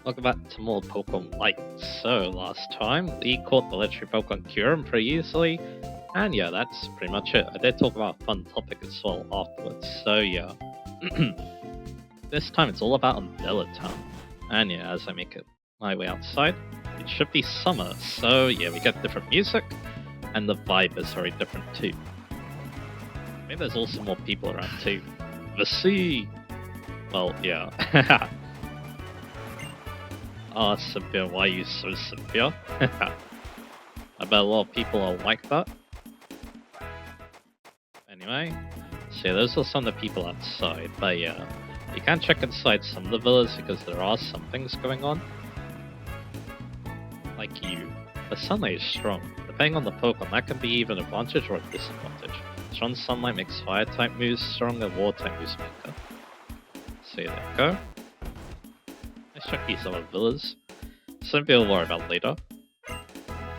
Welcome back to more Pokemon Light. So, last time we caught the legendary Pokemon Kyurem pretty easily, and yeah, that's pretty much it. I did talk about a fun topic as well afterwards, so yeah. This time it's all about Undella Town, and yeah, as I make my way outside, it should be summer, so yeah, we get different music, and the vibe is very different too. Maybe there's also more people around too. The sea! Well, yeah. Ah, Cynthia, why are you so Cynthia? I bet a lot of people are like that. Anyway, so yeah, those are some of the people outside, but yeah, you can check inside some of the villas because there are some things going on. Like you. The sunlight is strong. Depending on the Pokemon, that can be either an advantage or a disadvantage. Strong sunlight makes fire type moves stronger, water type moves weaker. So yeah, there we go. Let's check these other villas. Something we'll worry about later.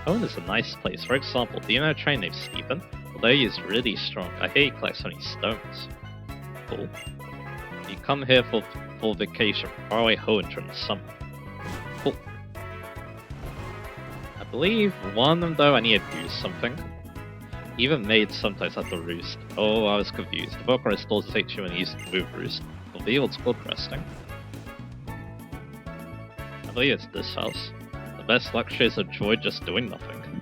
Home is a nice place. For example, do you know a train named Stephen? Although he is really strong, I hear he collects only stones. Cool. You come here for vacation, far away home during the summer. Cool. I believe one of them though I need to do something. Even maids sometimes have to roost. Oh, I was confused. The Pokemon restores its HP when he uses the move roost. It'll be able to go resting. I believe it's this house. The best luxury is a joy just doing nothing.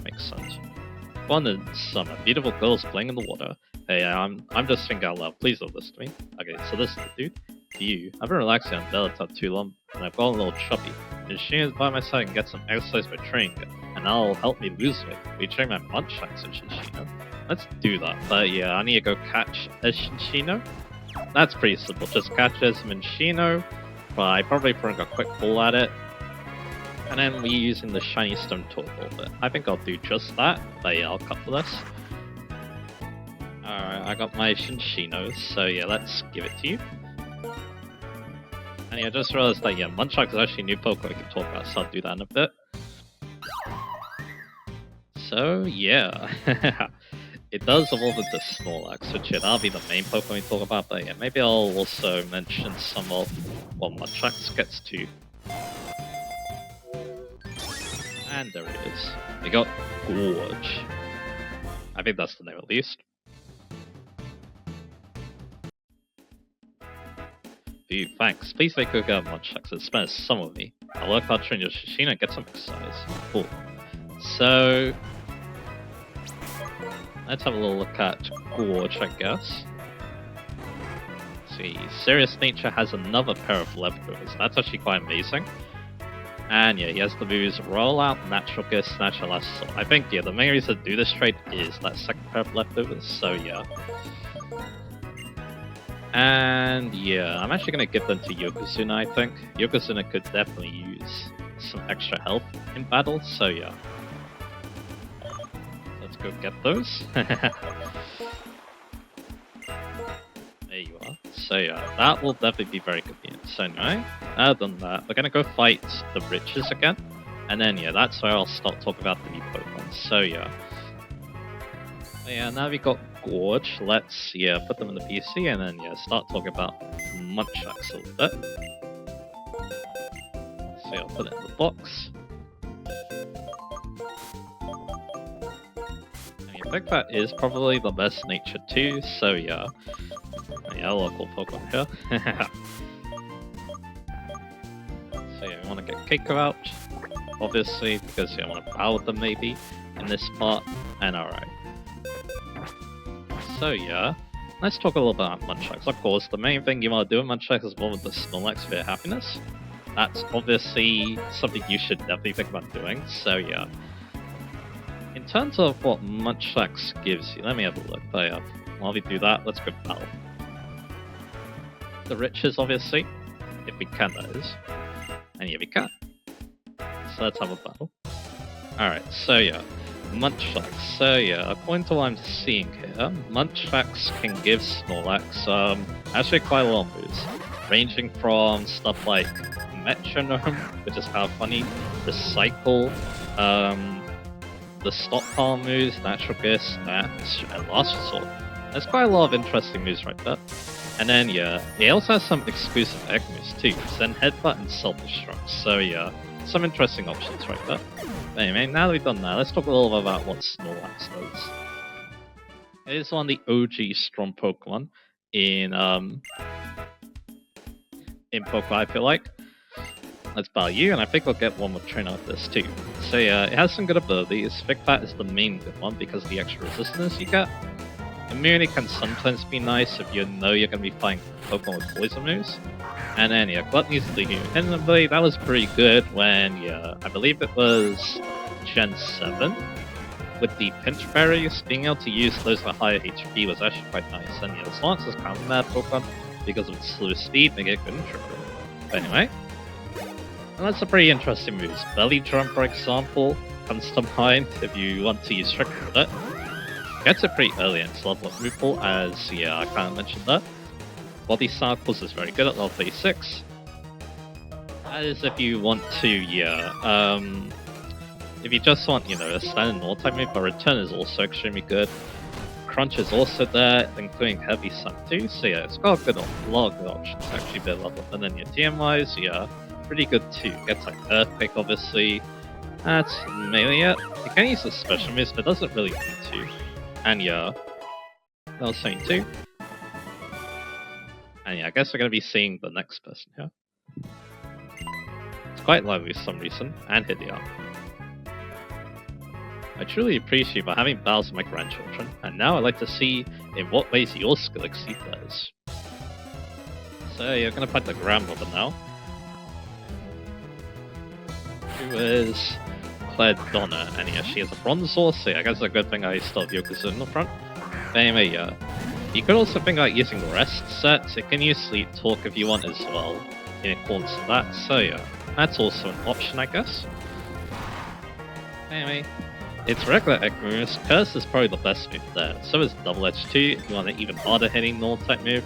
Makes sense. Fun in summer. Beautiful girls playing in the water. Hey, I'm just thinking out loud. Please don't listen to me. Okay, so this is the dude. You. I've been relaxing on Undella too long, and I've gotten a little chubby. Shinshina's by my side and get some exercise by training it, and that'll help me lose weight. We train my Munchlax in Shinshina. Let's do that. But yeah, I need to go catch a Shinshino. That's pretty simple. Just catch a Minccino. But I probably bring a quick ball at it, and then we using the shiny stone to evolve it. I think I'll do just that, but yeah, I'll cut for this. Alright, I got my Shinshino, so yeah, let's give it to you. And yeah, I just realized that yeah, Munchlax is actually a new Pokemon we can talk about, so I'll do that in a bit. So yeah, it does evolve into Snorlax, which yeah, that'll be the main Pokemon we talk about, but yeah, maybe I'll also mention some of what Munchlax gets to. And there it is. We got Gorge. I think that's the name at least. Dude, thanks. Please make a go at Munchlax and spend some with me. I'll work hard training your Shinshina and get some exercise. Cool. So let's have a little look at Gorge, I guess. Let's see, Serious Nature has another pair of leftovers. That's actually quite amazing. And yeah, he has the moves Roll Out, Natural Gift, Snatch, and Last Assault. I think yeah, the main reason to do this trade is that second pair of leftovers, so yeah. And yeah, I'm actually going to give them to Yokozuna, I think. Yokozuna could definitely use some extra help in battle, so yeah. Let's go get those. There you are. So yeah, that will definitely be very convenient. So anyway, other than that, we're going to go fight the Riches again. And then yeah, that's where I'll start talking about the new Pokemon. So yeah. Yeah, now we got Gorge. Let's yeah put them in the PC and then yeah start talking about Munchlax a little bit. So yeah, I'll put it in the box. And I think that is probably the best nature too. So yeah, yeah, local Pokemon here. So yeah, we want to get Keiko out, obviously because yeah, I want to battle them maybe in this part. And alright. So yeah, let's talk a little bit about Munchlax. Of course, the main thing you want to do in Munchlax is one with the Snorlax for your happiness. That's obviously something you should definitely think about doing, so yeah. In terms of what Munchlax gives you, let me have a look. But yeah, while we do that, let's go battle. The Riches, obviously, if we can, that is. And yeah, we can. So let's have a battle. Alright, so yeah. Munchlax. So yeah, according to what I'm seeing here, Munchlax can give Snorlax actually quite a lot of moves, ranging from stuff like Metronome, which is kind of funny, Recycle, the Stockpile moves, Natural Gift, Snatch, and Last Resort. There's quite a lot of interesting moves right there. And then yeah, it also has some exclusive egg moves too, Zen Headbutt and Self-Destruct. So yeah, some interesting options right there. But anyway, now that we've done that, let's talk a little bit about what Snorlax does. It is one of the OG strong Pokemon in Pokemon, I feel like. Let's battle you, and I think I'll get one more trainer with this too. So yeah, it has some good abilities. Thick Fat is the main good one because of the extra resistance you get. Immunity can sometimes be nice if you know you're going to be fighting Pokemon with poison moves. And then yeah, Gluttony is the hidden ability. That was pretty good when, yeah, I believe it was Gen 7. With the Pinch Berries, being able to use those at higher HP was actually quite nice. And yeah, the Lance is kind of mad Pokemon because of its slow speed, making it good and triple. But anyway, and that's a pretty interesting move. Belly Drum, for example, comes to mind if you want to use Trick with it. Gets it pretty early in its level up move pool, as yeah, I kind of mentioned that. Body Cycles is very good at level 36. That is if you want to, yeah, if you just want, you know, a standard normal type move, but Return is also extremely good. Crunch is also there, including Heavy Sun too, so yeah, it's got a lot of good options, actually, a bit level up. And then your TM wise, yeah, pretty good too. Gets like Earthquake, obviously. That's mainly it. You can use the special moves, but doesn't really need to. And yeah, that was saying too. And yeah, I guess we're going to be seeing the next person here. It's quite lively for some reason, and Hideo. I truly appreciate by having battles with my grandchildren, and now I'd like to see in what ways your skill exceeds theirs. So you're going to fight the grandmother now, who is Claire Donna, and yeah, she has a Bronzor, so yeah, I guess it's a good thing I still have Yokozuna in the front. But anyway, yeah, you could also think about using Rest sets. It can use Sleep Talk if you want as well, in accordance to that, so yeah, that's also an option, I guess. Anyway, it's regular egg moves. Curse is probably the best move there. So is Double Edge 2 if you want an even harder hitting normal type move.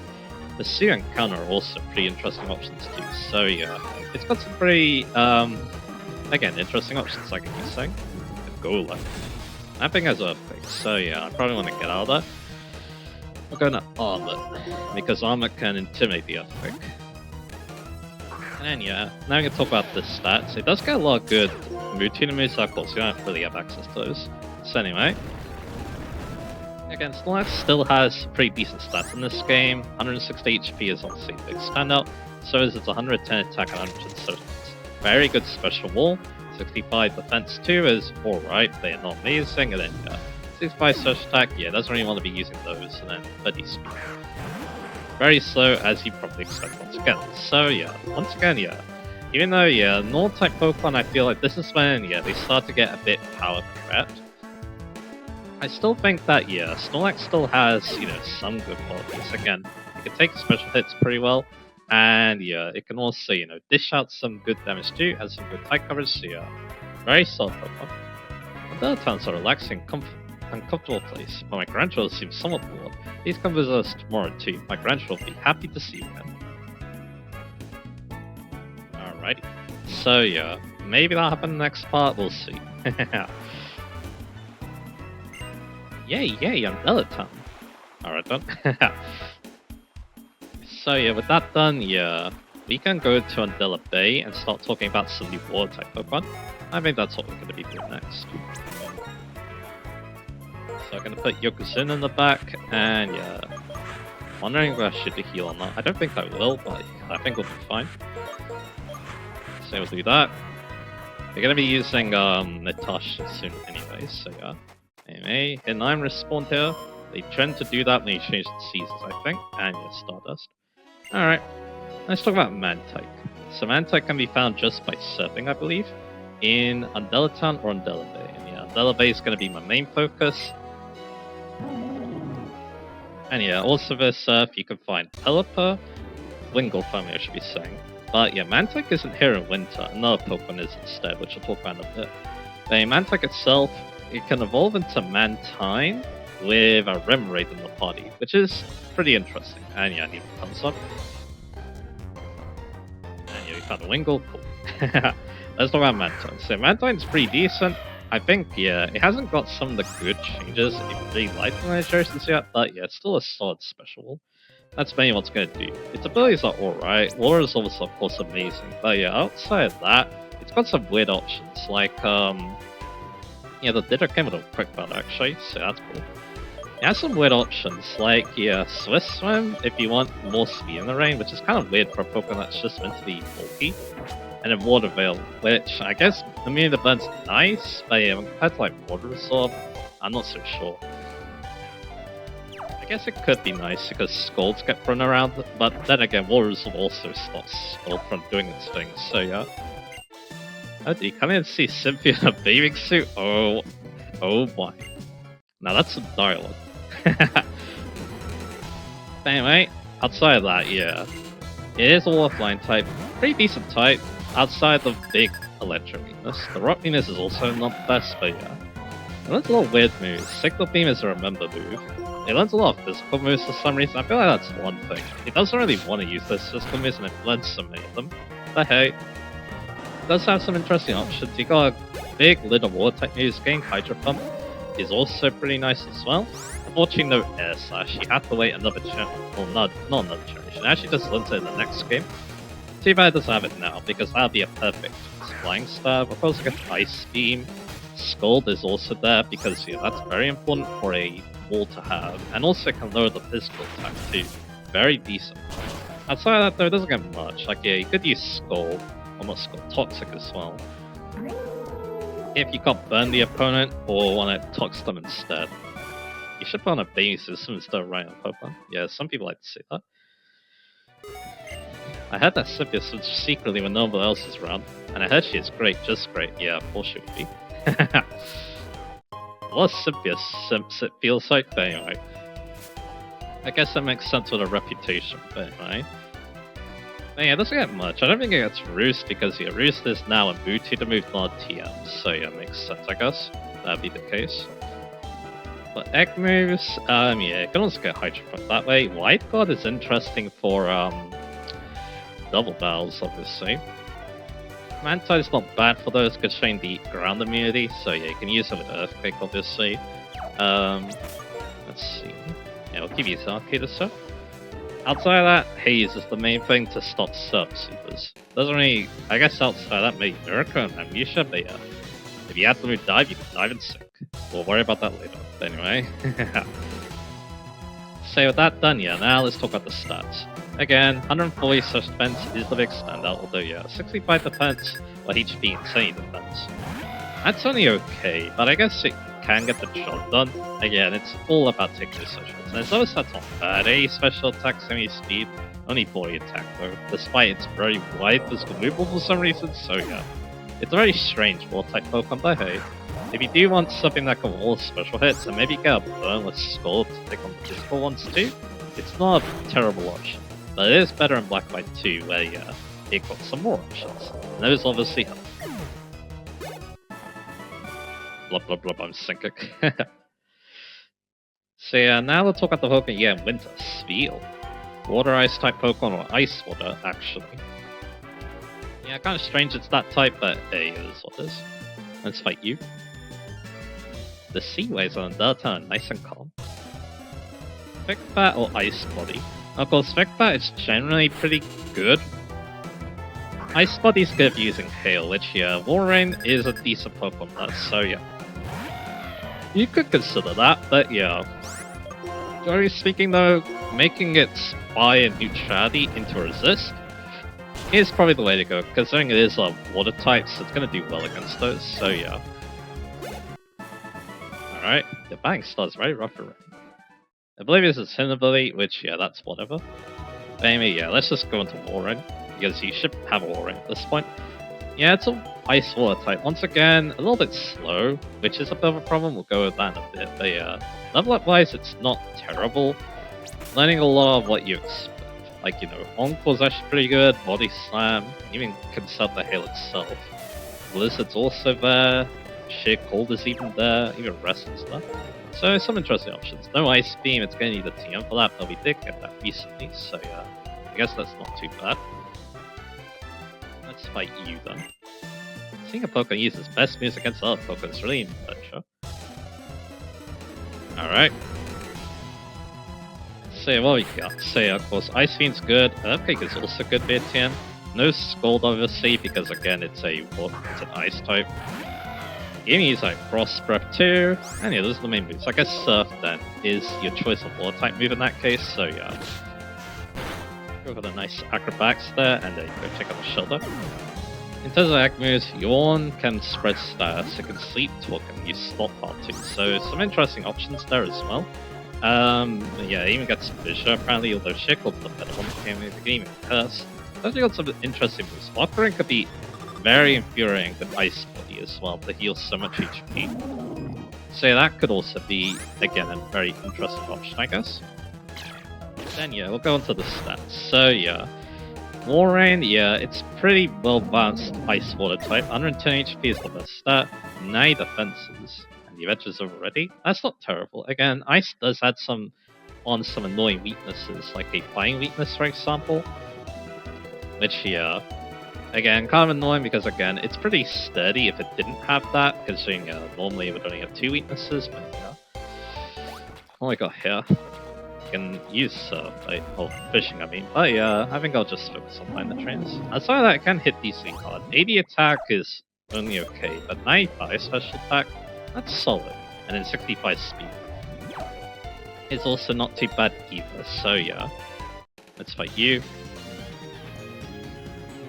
The Seer and Counter are also pretty interesting options too. So yeah, it's got some pretty, again, interesting options like I keep saying. Golem. Mapping has Earthquake, so yeah, I probably want to get out of that. We're going to Armor, because Armor can intimidate the Earthquake. And yeah, now I'm going to talk about the stats. It does get a lot of good routine moves, of course, you don't really have access to those. So anyway, again, Snorlax still has pretty decent stats in this game. 160 HP is obviously a big standout, so is its 110 attack and 130. Very good special wall. 65 defense too is alright, they're not amazing, and then 65 search attack, yeah, doesn't really want to be using those, and then 30 speed. Very slow, as you probably expect once again. So yeah, once again, yeah, even though, yeah, normal type Pokemon, I feel like this is when, yeah, they start to get a bit power trapped. I still think that, yeah, Snorlax still has, you know, some good qualities. Again, it can take special hits pretty well, and yeah, it can also, you know, dish out some good damage too, has some good type coverage, so yeah, very solid Pokemon. Undella Town's a relaxing, uncomfortable place, but my grandchildren seem somewhat bored. Please come visit us tomorrow too. My grandchildren will be happy to see you again. Alrighty. So yeah, maybe that'll happen in the next part, we'll see. Yay, Undella Town. Alright then. So yeah, with that done, yeah, we can go to Undella Bay and start talking about some new water type Pokemon. I think that's what we're going to be doing next. So I'm going to put Yokozuna in the back, and yeah, wondering if I should heal or not. I don't think I will, but I think we'll be fine. So we'll do that. We're going to be using Natasha soon anyway, so yeah. Anyway, Hinayam respawned here. They tend to do that when you change the seasons, I think, and yeah, Stardust. Alright, let's talk about Mantike. So Mantike can be found just by surfing, I believe, in Undella Town or Undella Bay. And yeah, Undella Bay is going to be my main focus. And yeah, also for surf, you can find Pelipper, Wingull, I should be saying. But yeah, Mantike isn't here in winter, another Pokemon is instead, which I'll talk about in a bit. The Mantike itself, it can evolve into Mantine with a Remoraid in the party, which is pretty interesting. And yeah, I need the thumbs up. And yeah, we found a Wingull, cool. Let's talk about Mantine. So Mantine's pretty decent. I think, yeah, it hasn't got some of the good changes in really life generations yet, but yeah, it's still a solid special. That's mainly what's going to do. Its abilities are alright. Water is also, of course, amazing. But yeah, outside of that, it's got some weird options. Like, yeah, the Ditto came with a quick build actually, so that's cool. It has some weird options, like, yeah, Swiss Swim if you want more speed in the rain, which is kind of weird for a Pokemon that's just meant to be bulky. And then Water Veil, which I guess, I mean, the blend's nice, but yeah, compared to like Water Absorb, I'm not so sure. I guess it could be nice because Scalds get thrown around, but then again, Water Absorb also stops Scald from doing its thing, so yeah. Oh, do you come in and see Cynthia in a bathing suit? Oh boy. Now that's some dialogue. Anyway, outside of that, yeah. It is a offline type, pretty decent type, outside the big electro weakness. The rock weakness is also not the best, but yeah. It learns a lot of weird moves. Signal Beam is a remember move. It learns a lot of physical moves for some reason. I feel like that's one thing. It doesn't really want to use those physical moves and it learns so many of them. But hey, it does have some interesting options. You got a big little water type moves. Getting Hydro Pump is also pretty nice as well. Unfortunately, no Air Slash. You have to wait another generation. Well, not another generation. Actually, just learns it in the next game. Too bad it doesn't have it now, because that would be a perfect Flying Stab. Of course, you get Ice Beam. Scald is also there, because yeah, that's very important for a wall to have. And also can lower the physical attack too. Very decent. Outside of that, though, it doesn't get much. Like, yeah, you could use Scald. Almost Scald Toxic as well. If you can't burn the opponent, or want to Tox them instead. You should put on a baby system instead of running on Pokemon. Yeah, some people like to say that. I heard that Cynthia switched secretly when no one else is around, and I heard she is great, just great. Yeah, of course she would be. What Cynthia feels like, but anyway. I guess that makes sense with a reputation, but anyway. But yeah, it doesn't get much. I don't think it gets Roost, because yeah, Roost is now a Booty to move not TM, so yeah, it makes sense, I guess. That'd be the case. But egg moves, yeah, you can also get Hydro Pump that way. White Guard is interesting for, double battles, obviously. Mantine is not bad for those, considering the ground immunity, so yeah, you can use it with Earthquake, obviously. Let's see. Yeah, we'll give you Arcade or so. Outside of that, Haze is the main thing to stop Sub Supers. Doesn't really, I guess outside of that, maybe Miracle and Amnesia, but yeah. If you have to move dive, you can dive and sink. We'll worry about that later. But anyway. So with that done, yeah, now let's talk about the stats. Again, 140 such defense is the big standout, although yeah, 65 defense, or HP and 70 defense. That's only okay, but I guess it can get the job done. Again, it's all about taking the social hits. And its other stats not bad. 80 special attack, 70 speed, only 40 attack though, despite its very wide physical movement for some reason, so yeah. It's a very strange wall-type Pokemon, but hey, if you do want something that can wall special hits, and maybe get a burn with Scald to take on the physical ones too, it's not a terrible option. But it is better in Black and White 2, where yeah, it got some more options. And those obviously help. Blub blub blub, I'm sinking. So yeah, now let's talk about the Pokemon, yeah, Winter Spheal. Water-Ice type Pokemon, or Ice Water, actually. Yeah, kind of strange it's that type, but hey, it is what it is. Let's fight you. The sea waves on Delta are nice and calm. Thick Bat or Ice Body. Of course, Thick Bat is generally pretty good. Ice Body's good at using Hail, which yeah, Walrein is a decent Pokemon, so yeah. You could consider that, but yeah. Generally speaking though, making it Spy and Neutrality into Resist is probably the way to go, considering it is a water type, so it's going to do well against those, so yeah. Alright, the Bang starts very rough around. I believe it's its hidden ability, which yeah, that's whatever. But anyway, yeah, let's just go into Walrein, because you should have a Walrein at this point. Yeah, it's an Ice Water type. Once again, a little bit slow, which is a bit of a problem, we'll go with that in a bit, but yeah. Level up wise, it's not terrible. Learning a lot of what you expect. Like, you know, Oncore's actually pretty good, Body Slam, even consult the Hail itself. Blizzard's also there, Sheer Cold is even there, even Rest and stuff. So, some interesting options. No Ice Beam, it's going to need a TM for that, but we did get that recently, so yeah, I guess that's not too bad. Let's fight you then. Seeing a Pokemon use its best moves against other Pokemon is really an adventure. Alright. So yeah, what we got? So yeah, of course, Ice Fiend's good. Earthquake is also good for TM. No Scald, obviously, because again, it's an Ice type. You can use like Frost Breath too, and yeah, those are the main moves. I guess Surf then is your choice of water type move in that case, so yeah. Go for the nice acrobatics there, and then go check out the shoulder. In terms of act moves, Yawn can spread stats, it can Sleep Talk, and use Slot Part too, so some interesting options there as well. Yeah, it even gets Fissure apparently, although Shackle's the better one, it can even Curse. It's actually got some interesting moves. Offering could be very infuriating with Ice Body as well to heal so much HP. So yeah, that could also be, again, a very interesting option, I guess. Then yeah, we'll go into the stats. So yeah, Warrain, yeah, it's pretty well balanced Ice Water type. 110 HP is the best stat, 9 defenses, and the edges already. That's not terrible. Again, Ice does add some annoying weaknesses, like a Flying weakness, for example. Which, yeah, again, kind of annoying because, again, it's pretty sturdy if it didn't have that, considering normally it would only have 2 weaknesses, but yeah. Oh my god, here. You can use fishing, I mean. But yeah, I think I'll just focus on Find the Trains. Aside that, it can hit DC hard. 80 attack is only okay, but 95 special attack, that's solid. And then 65 speed. It's also not too bad either, so yeah. Let's fight you.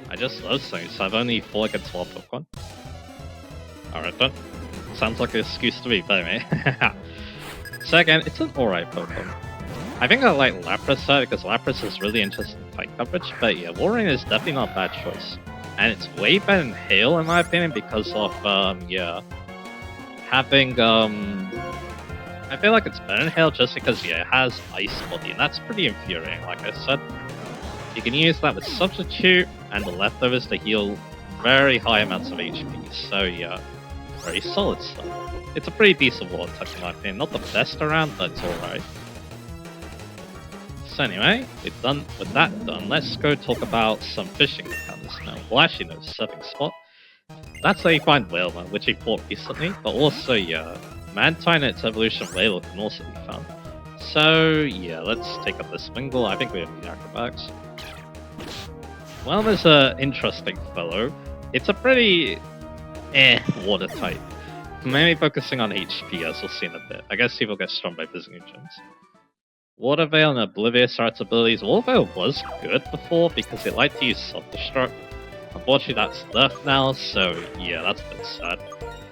I just love things, so I've only fought against one Pokemon. Alright then. Sounds like an excuse to me, but anyway. So again, it's an alright Pokemon. I think I like Lapras there because Lapras is really interesting in fight coverage, but yeah, Warrain is definitely not a bad choice. And it's way better than Hail in my opinion because of, yeah, having, I feel like it's better than Hail just because, yeah, it has Ice Body, and that's pretty infuriating, like I said. You can use that with Substitute and the leftovers to heal very high amounts of HP, so yeah, very solid stuff. It's a pretty decent water type in my opinion, not the best around, but it's alright. So anyway, we're done with that done. Let's go talk about some fishing encounters now. Well, actually, no, Surfing Spot. That's how you find Whalmer, which we fought recently, but also, yeah, Mantine and its evolution Whaler can also be found. So, yeah, let's take up this Wingull. I think we have the acrobatics. Whalmer's an interesting fellow. It's a pretty water type. Mainly focusing on HP, as we'll see in a bit. I guess people get strong by visiting gyms. Water Veil and Oblivious are its abilities. Water Veil was good before because it liked to use Self-Destruct. Unfortunately, that's left now, so yeah, that's a bit sad.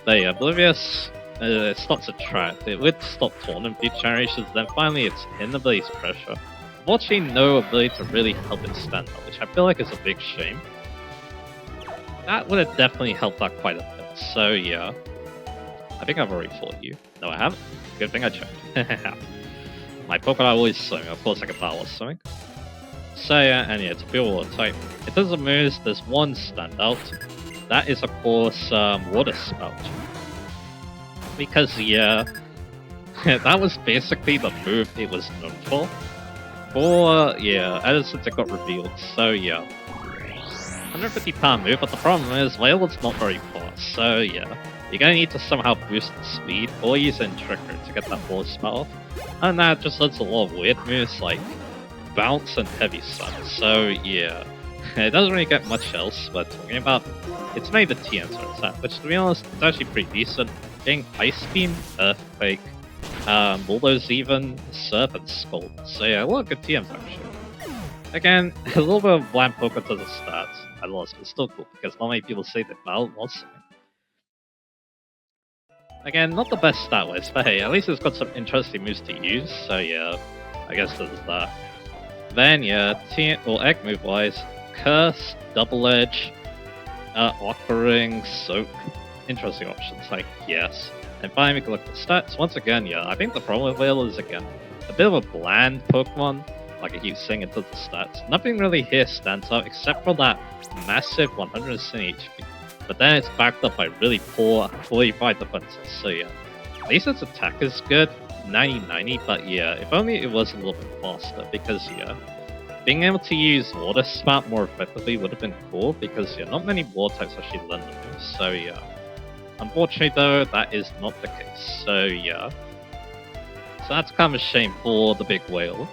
But yeah, Oblivious it stops a trap. It would stop Taunt in future generations, then finally its hidden abilities Pressure. Unfortunately, no ability to really help it stand out, which I feel like is a big shame. That would have definitely helped out quite a bit, so yeah. I think I've already fought you. No, I haven't. Good thing I checked. My Pokemon are always swimming, of course I can battle swimming. So yeah, and yeah, it's a pure water type. In terms of moves, there's one standout. That is of course Water Spout. Because yeah, that was basically the move it was known for. Yeah, ever since it got revealed, so yeah. 150-pound move, but the problem is Wailord's not very fast, so yeah. You're gonna need to somehow boost the speed or use in Trigger to get that Water Spout off. And that just leads to a lot of weird moves like Bounce and Heavy Sun, so yeah. It doesn't really get much else we're talking about. It's made the TM turns out, which to be honest, it's actually pretty decent. Getting Ice Beam, Earthquake, Bulldoze even, Surf and Scald. So yeah, a lot of good TMs actually. Again, a little bit of bland poker to the stats. I lost, but still cool, because not many people say that Battle was something. Again, not the best stat-wise, but hey, at least it's got some interesting moves to use, so yeah, I guess there's that. Then yeah, egg move-wise, Curse, Double Edge, Aqua Ring, Soak, interesting options, like yes. And finally we can look at the stats. Once again, yeah, I think the problem with Whale is again, a bit of a bland Pokemon, like I keep saying into the stats. Nothing really here stands out except for that massive 170 HP. But then it's backed up by really poor 45 defenses, so yeah. At least its attack is good, 90-90, but yeah, if only it was a little bit faster, because yeah, being able to use Water Spout more effectively would have been cool, because yeah, not many water types actually learn the moves, so yeah. Unfortunately though, that is not the case, so yeah. So that's kind of a shame for the big whale.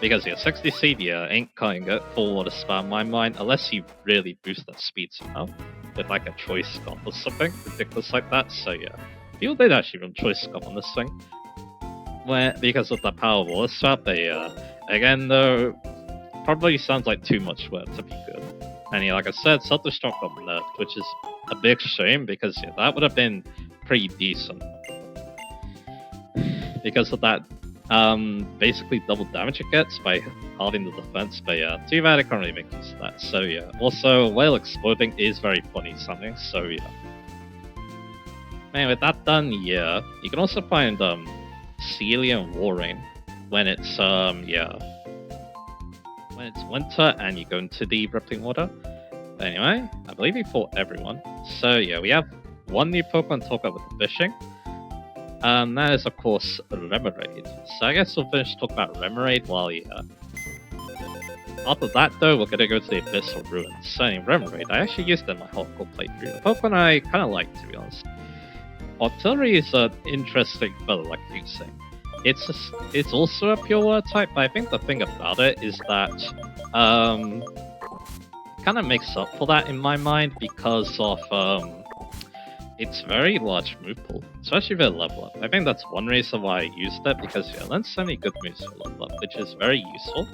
Because yeah, 60 seed, yeah, ain't cutting it full water spam in my mind, unless you really boost that speed somehow. With like a choice scum or something ridiculous like that, so yeah. People did actually run choice scum on this thing. Because of the power water swap, they again though, probably sounds like too much work to be good. And yeah, like I said, self-destruct got nerfed, which is a big shame because yeah, that would have been pretty decent. Because of that basically double damage it gets by halving the defense, but yeah, too bad I can't really make use of that. So yeah, also whale exploding is very funny sounding, so yeah. Man, with that done, yeah, you can also find Celia and Warrain when it's yeah, when it's winter and you go into the rippling water. But anyway, I believe we fought everyone. So yeah, we have one new Pokemon to talk about with the fishing. That is, of course, Remoraid. So I guess we'll finish talking about Remoraid while yeah. After that, though, we're gonna go to the Abyssal Ruins. So, Remoraid, I actually used it in my hardcore playthrough. The Pokemon I kind of like, to be honest. Artillery is an interesting fellow, like you say. It's also a pure water type, but I think the thing about it is that kind of makes up for that in my mind because of its very large move pool, especially with level up. I think that's one reason why I used it, because yeah, it learns so many good moves for level up, which is very useful.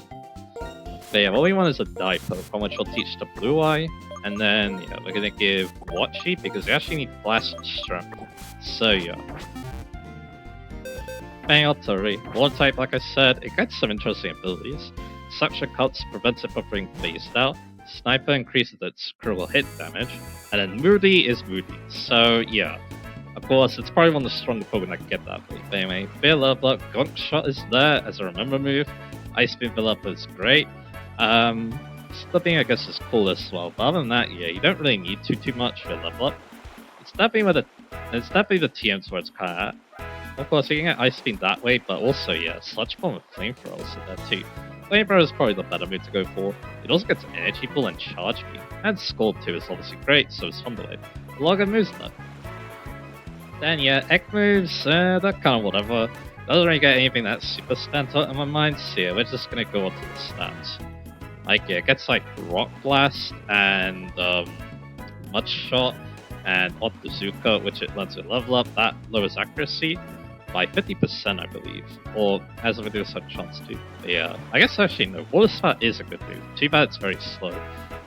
But yeah, what we want is a die Pokemon, which will teach the Blue Eye, and then yeah, we're gonna give Watchy because we actually need Blast Strength. So yeah. Bang Artillery. Water type, like I said, it gets some interesting abilities. Suction Cuts prevents it from being phased out. Sniper increases its critical hit damage, and then Moody is Moody. So yeah, of course, it's probably one of the stronger Pokemon that can get that. But anyway, Fear Level Up, Gunk Shot is there as a remember move. Ice Beam Level Up is great. Slipping I guess is cool as well. But other than that, yeah, you don't really need too much for level up. It's definitely the TMs where it's kind of at. Of course, you can get Ice Beam that way, but also yeah, Sludge Bomb with Flamethrowers in there too. Flamethrower is probably the better move to go for. It also gets Energy Ball and Charge Beam. And Scald too is obviously great, so is Thunderwave. A lot of good moves though. Then yeah, Egg moves, they're kind of whatever. Doesn't really get anything that super stands out in my mind, so yeah, we're just gonna go on to the stats. Like yeah, it gets like Rock Blast and Mud Shot and Hot Bazooka, which it lets it level up. That lowers accuracy by 50%, I believe, or has a reduced chance to. But yeah, I guess actually no, Water Spout is a good move. Too bad it's very slow.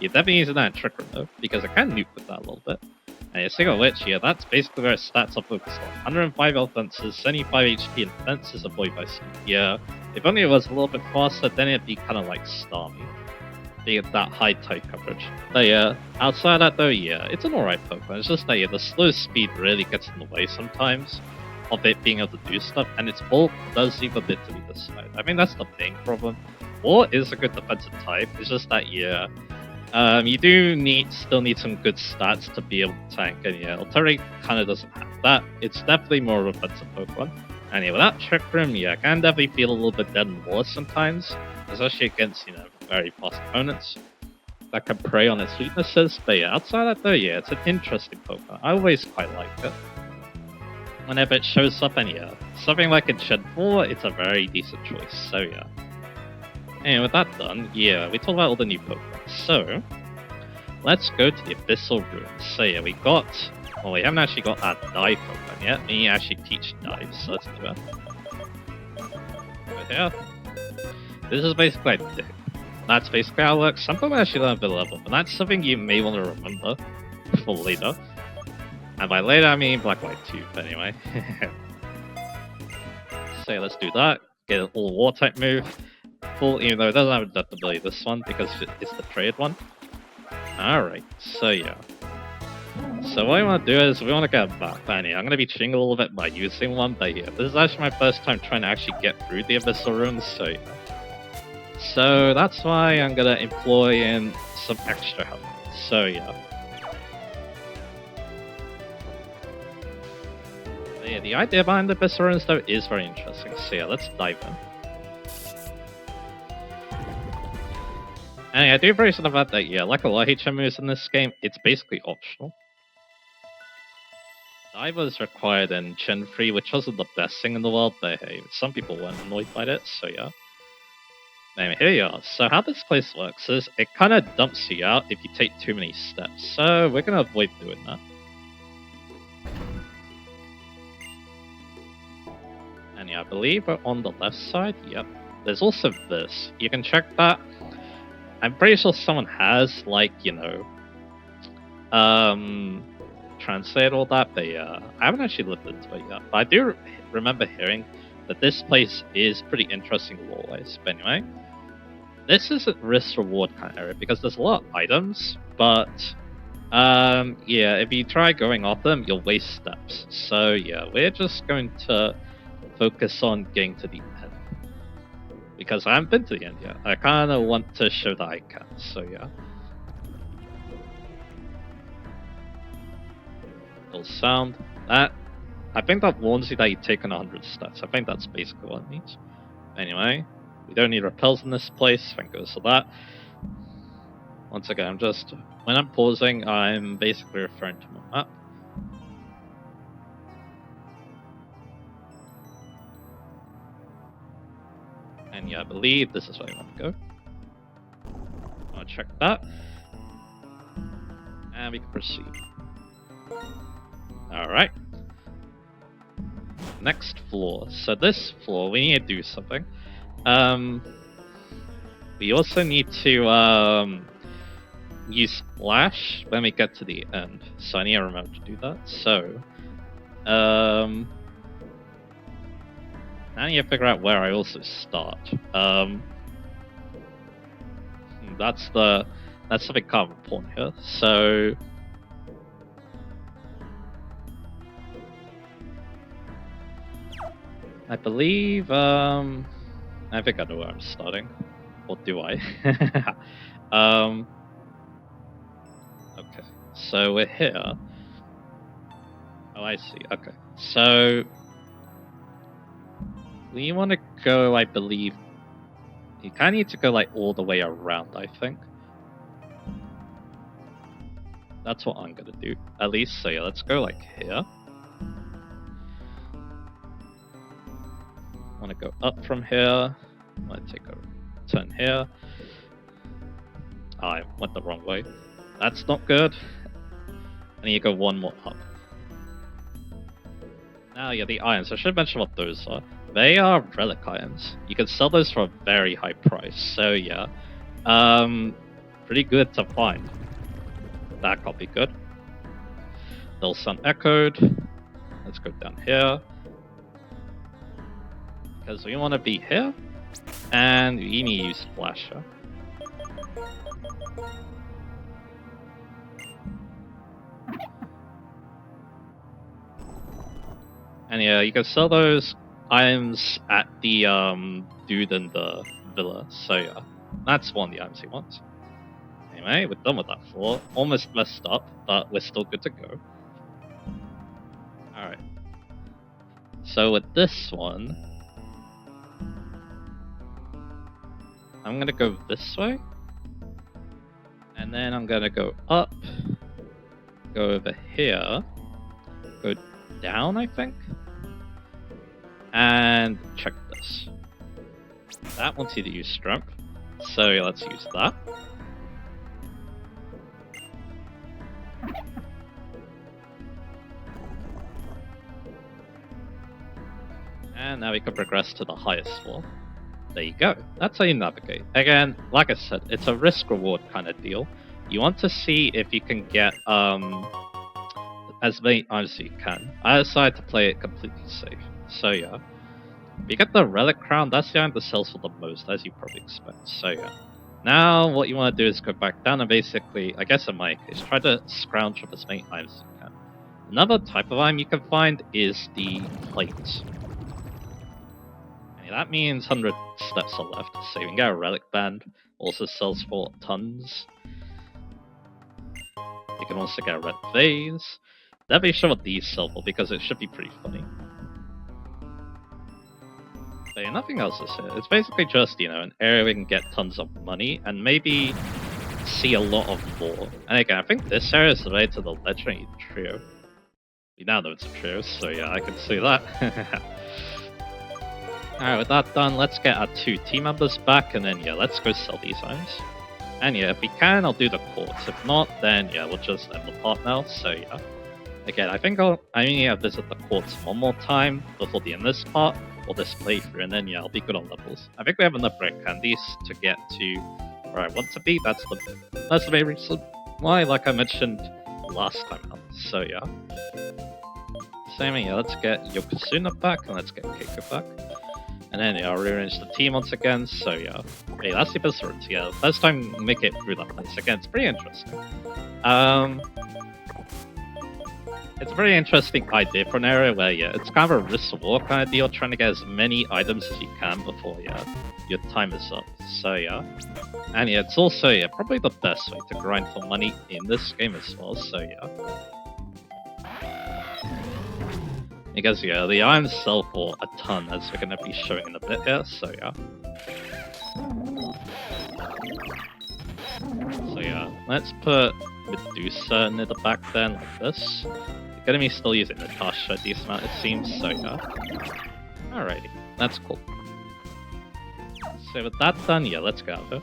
You're definitely using that in Trick Room though, because I can nuke with that a little bit. And yeah, Single Witch, yeah, that's basically where its stats are focused on. 105 offenses, 75 HP, and defenses avoid by speed. Yeah, if only it was a little bit faster, then it'd be kind of like Starmie. You get that high type coverage. But yeah, outside of that though, yeah, it's an alright Pokemon. It's just that yeah, the slow speed really gets in the way sometimes of it being able to do stuff, and its bulk does leave a bit to be desired. I mean, that's the main problem. War is a good defensive type, it's just that yeah, you do still need some good stats to be able to tank, and yeah, Artillery kind of doesn't have that. It's definitely more of a defensive Pokemon. And yeah, without Trick Room, yeah, I can definitely feel a little bit dead in war sometimes, especially against, you know, very fast opponents that can prey on its weaknesses. But yeah, outside that though, yeah, it's an interesting Pokemon. I always quite like it. Whenever it shows up, and yeah, something like in Gen 4, it's a very decent choice, so yeah. And with that done, yeah, we talked about all the new Pokemon. So, let's go to the Abyssal Ruins. So yeah, we haven't actually got that dive Pokemon yet. We need to actually teach dive, so let's do that. Over here. This is basically like Dig. That's basically how it works. Some Pokemon actually learn a bit of level, but that's something you may want to remember for later. And by later, I mean Black White 2, but anyway. So yeah, let's do that. Get an all war type move. Full, even though it doesn't have adaptability, this one, because it's the trade one. Alright, so yeah. So what I want to do is, we want to get a map. And yeah, I'm going to be cheating a little bit by using one, but yeah, this is actually my first time trying to actually get through the Abyssal Ruins, so yeah. So that's why I'm going to employ in some extra help. So yeah. Yeah, the idea behind the Abyssal Ruins though is very interesting, so yeah, let's dive in. And yeah, I do very sort of about that, yeah, like a lot of HM moves in this game, it's basically optional. Dive was required in Gen 3, which wasn't the best thing in the world, but hey, some people weren't annoyed by it, so yeah. Anyway, here you are. So how this place works is it kind of dumps you out if you take too many steps. So we're going to avoid doing that. And yeah, I believe we're on the left side. Yep. There's also this. You can check that. I'm pretty sure someone has, like, you know, translate all that, but yeah, I haven't actually looked into it yet. But I do remember hearing that this place is pretty interesting lore-wise. But anyway, this is a risk-reward kind of area because there's a lot of items, but yeah, if you try going off them, you'll waste steps. So yeah, we're just going to focus on getting to the end. Because I haven't been to the end yet. I kind of want to show that I can, so yeah. Little sound. That, I think that warns you that you've taken 100 steps. I think that's basically what it means. Anyway, we don't need repels in this place, thank goodness for that. Once again, when I'm pausing, I'm basically referring to my map. And yeah, I believe this is where I want to go. I'll check that. And we can proceed. Alright. Next floor. So this floor, we need to do something. We also need to use Splash when we get to the end. So I need to remember to do that. So, I need to figure out where I also start. That's something kind of important here. So I believe I think I know where I'm starting. Or do I? Okay. So we're here. Oh, I see. Okay. So we want to go, I believe. You kind of need to go like all the way around, I think. That's what I'm gonna do, at least. So yeah, let's go like here. I want to go up from here. I want to take a turn here. Oh, I went the wrong way. That's not good. I need to go one more up. Now, yeah, the items. I should mention what those are. They are relic items. You can sell those for a very high price. So yeah, pretty good to find. That can't be good. Little sun echoed. Let's go down here. Because we want to be here. And we need to use Splasher. And yeah, you can sell those items at the dude in the villa. So yeah, that's one of the items he wants. Anyway, we're done with that floor. Almost messed up, but we're still good to go. Alright. So with this one, I'm gonna go this way. And then I'm gonna go up, go over here, go down, I think. And check this. That wants you to use strength. So yeah, let's use that. And now we can progress to the highest floor. There you go. That's how you navigate. Again, like I said, it's a risk-reward kind of deal. You want to see if you can get as many items as you can. I decided to play it completely safe. So yeah. If you get the relic crown, that's the item that sells for the most, as you probably expect. So yeah. Now what you want to do is go back down and basically, I guess in my case, try to scrounge up as many items as you can. Another type of item you can find is the plates. And that means 100 steps are left. So you can get a relic band, also sells for tons. You can also get a red vase. Never sure what these sell for because it should be pretty funny. But yeah, nothing else is here. It's basically just, you know, an area we can get tons of money and maybe see a lot of lore. And again, I think this area is related to the legendary trio. We now know it's a trio, so yeah, I can see that. Alright, with that done, let's get our 2 team members back, and then yeah, let's go sell these items. And yeah, if we can, I'll do the quartz. If not, then yeah, we'll just end the part now. So yeah. Again, I think I only visit the quartz one more time before the end of this part, or this playthrough, and then yeah, I'll be good on levels. I think we have enough red candies to get to where I want to be. That's the main reason why, like I mentioned last time out. So yeah. Same yeah, let's get Yokozuna back, and let's get Keiko back. And then yeah, I'll rearrange the team once again, so yeah. Hey, that's the episode, yeah. First time we make it through that place again, it's pretty interesting. It's a very interesting idea for an area where, yeah, it's kind of a risk-reward kind of deal, trying to get as many items as you can before, yeah, your time is up. So yeah. And yeah, it's also, yeah, probably the best way to grind for money in this game as well, so yeah. Because yeah, the items sell for a ton, as we're going to be showing in a bit here, so yeah. So yeah, let's put Medusa near the back then, like this. The enemy's still using Natasha a decent amount, it seems, so yeah. Alrighty, that's cool. So with that done, yeah, let's go out there.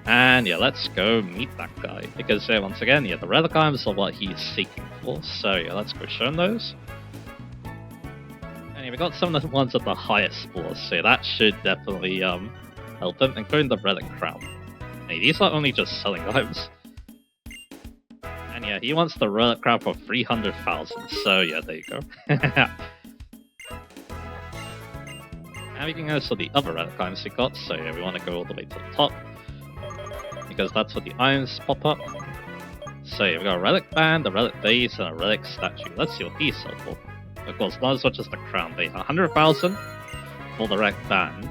And yeah, let's go meet that guy, because once again, yeah, the relic items are what he's seeking for, so yeah, let's go show him those. And yeah, we got some of the ones at the highest floors, so that should definitely help him, including the relic crown. Hey, these are only just selling items. And yeah, he wants the relic crown for 300,000, so yeah, there you go. And we can go to the other relic items we got, so yeah, we want to go all the way to the top, because that's where the items pop up. So yeah, we got a relic band, a relic vase, and a relic statue. Let's see what these sell for. Of course, not as much as the crown. They 100,000 for the relic band.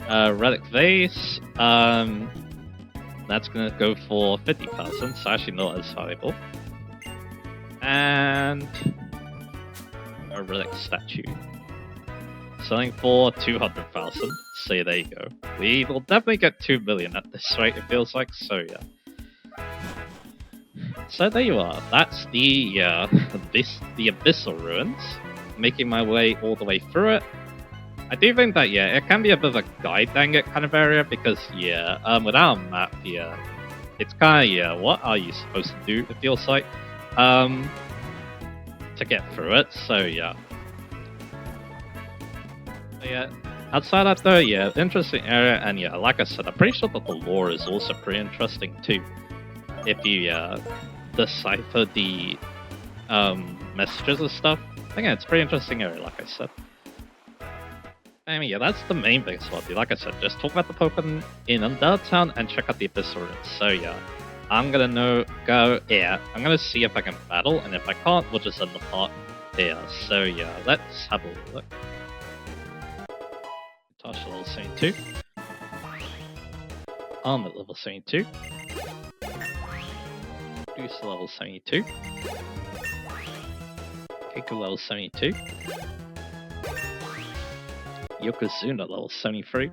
Relic vase, that's gonna go for 50,000, so actually not as valuable. And a relic statue, selling for 200,000. So there you go. We will definitely get 2 million at this rate, it feels like, so yeah. So there you are. That's the Abyssal Ruins. Making my way all the way through it. I do think that, yeah, it can be a bit of a guide dang it kind of area, because, yeah, without a map, yeah, it's kind of, yeah, what are you supposed to do, it feels like, to get through it, so yeah. But, yeah. Outside that though, yeah, interesting area, and yeah, like I said, I'm pretty sure that the lore is also pretty interesting too. If you decipher the messages and stuff, again, it's a pretty interesting area, like I said. I mean, yeah, that's the main thing, so like I said, just talk about the Pokemon in Undella Town and check out the Abyssal Ruins. So yeah, I'm gonna I'm gonna see if I can battle, and if I can't, we'll just end the part here. So yeah, let's have a look. Natasha level 72. Armor level 72. Medusa level 72. Keiko level 72. Yokozuna level 73.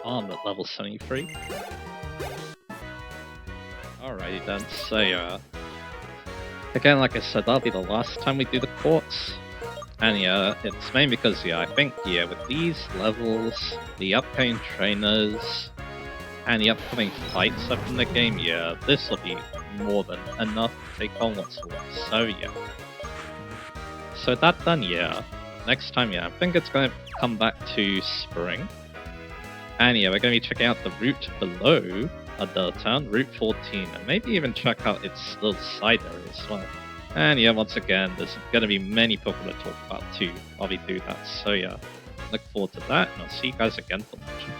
Armor level 73. Alrighty then, so again, like I said, that'll be the last time we do the quartz. And yeah, it's mainly because, yeah, I think, yeah, with these levels, the upcoming trainers, and the upcoming fights up in the game, yeah, this will be more than enough to take on what's left, so yeah. So that done, yeah, next time, yeah, I think it's going to come back to spring. And yeah, we're going to be checking out the route below Undella Town, Route 14, and maybe even check out its little side area as well. And yeah, once again, there's going to be many Pokemon to talk about too while we do that. So yeah, look forward to that, and I'll see you guys again for watching.